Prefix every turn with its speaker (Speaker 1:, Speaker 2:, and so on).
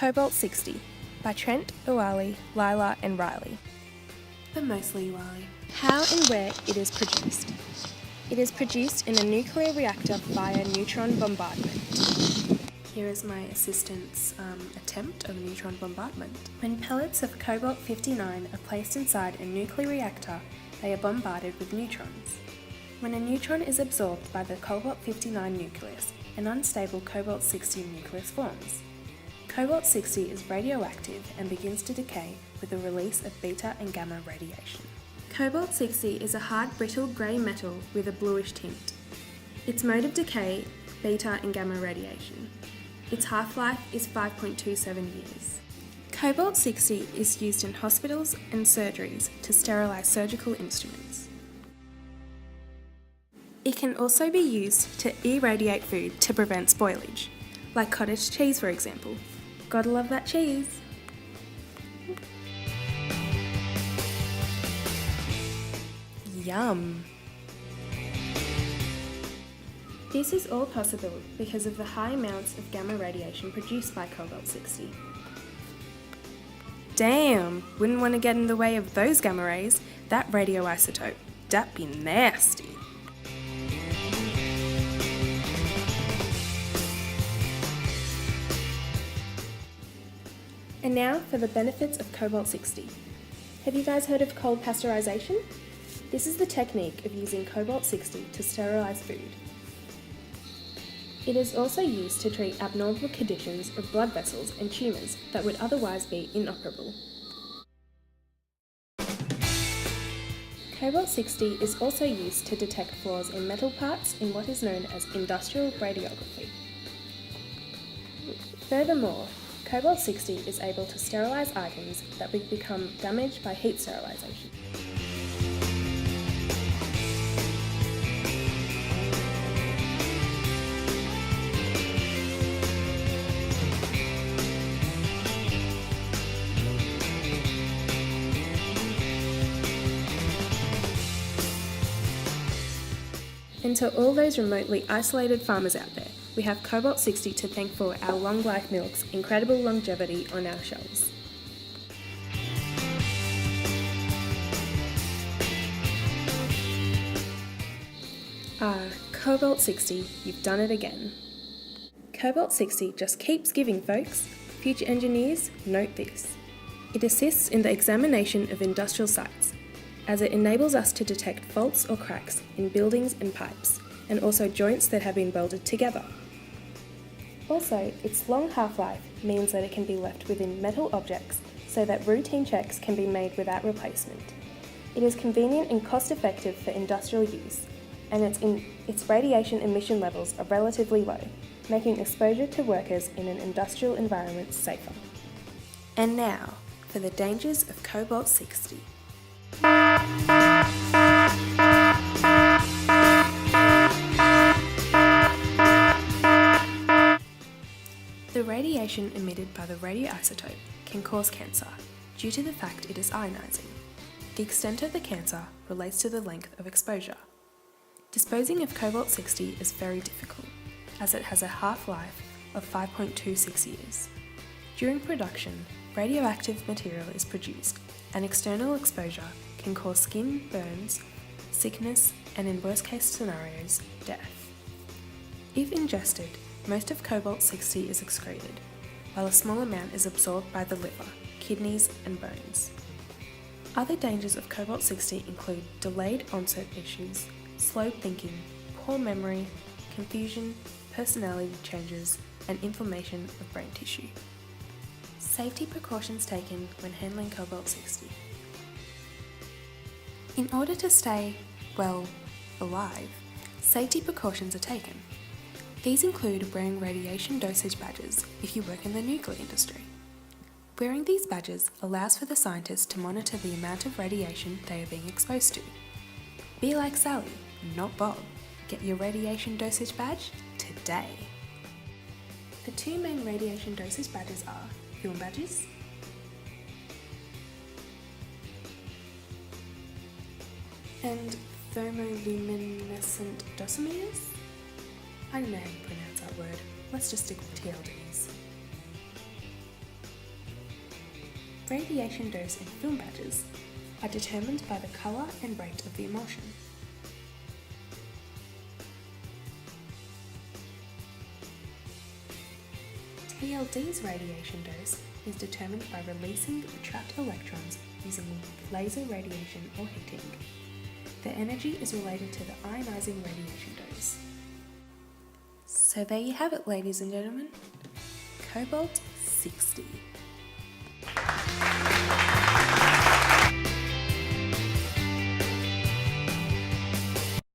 Speaker 1: Cobalt-60 by Trent, Uwali, Lila and Riley.
Speaker 2: But mostly Uwali.
Speaker 1: How and where it is produced. It is produced in a nuclear reactor via neutron bombardment.
Speaker 2: Here is my assistant's attempt of a neutron bombardment.
Speaker 1: When pellets of Cobalt-59 are placed inside a nuclear reactor, they are bombarded with neutrons. When a neutron is absorbed by the Cobalt-59 nucleus, an unstable Cobalt-60 nucleus forms. Cobalt-60 is radioactive and begins to decay with the release of beta and gamma radiation. Cobalt-60 is a hard, brittle grey metal with a bluish tint. Its mode of decay, beta and gamma radiation. Its half-life is 5.27 years. Cobalt-60 is used in hospitals and surgeries to sterilise surgical instruments. It can also be used to irradiate food to prevent spoilage, like cottage cheese for example. Gotta love that cheese! Yum! This is all possible because of the high amounts of gamma radiation produced by Cobalt-60. Damn! Wouldn't want to get in the way of those gamma rays. That radioisotope, that'd be nasty. And now for the benefits of Cobalt-60. Have you guys heard of cold pasteurization? This is the technique of using Cobalt-60 to sterilise food. It is also used to treat abnormal conditions of blood vessels and tumours that would otherwise be inoperable. Cobalt-60 is also used to detect flaws in metal parts in what is known as industrial radiography. Furthermore, Cobalt-60 is able to sterilise items that would become damaged by heat sterilisation. And to all those remotely isolated farmers out there, we have Cobalt-60 to thank for our long life milk's incredible longevity on our shelves. Cobalt-60, you've done it again. Cobalt-60 just keeps giving, folks. Future engineers, note this. It assists in the examination of industrial sites, as it enables us to detect faults or cracks in buildings and pipes, and also joints that have been welded together. Also, its long half-life means that it can be left within metal objects so that routine checks can be made without replacement. It is convenient and cost-effective for industrial use, and its radiation emission levels are relatively low, making exposure to workers in an industrial environment safer. And now, for the dangers of Cobalt-60. The radiation emitted by the radioisotope can cause cancer due to the fact it is ionizing. The extent of the cancer relates to the length of exposure. Disposing of Cobalt-60 is very difficult, as it has a half-life of 5.26 years. During production, radioactive material is produced, and external exposure can cause skin burns, sickness, and in worst-case scenarios, death. If ingested, most of Cobalt-60 is excreted, while a small amount is absorbed by the liver, kidneys, and bones. Other dangers of Cobalt-60 include delayed onset issues, slow thinking, poor memory, confusion, personality changes, and inflammation of brain tissue. Safety precautions taken when handling Cobalt-60. In order to stay, well, alive, safety precautions are taken. These include wearing radiation dosage badges if you work in the nuclear industry. Wearing these badges allows for the scientists to monitor the amount of radiation they are being exposed to. Be like Sally, not Bob. Get your radiation dosage badge today. The two main radiation dosage badges are film badges and thermoluminescent dosimeters. I don't know how you pronounce that word. Let's just stick with TLDs. Radiation dose and film badges are determined by the colour and rate of the emulsion. TLD's radiation dose is determined by releasing the trapped electrons using laser radiation or heating. The energy is related to the ionising radiation dose. So there you have it, ladies and gentlemen. Cobalt 60.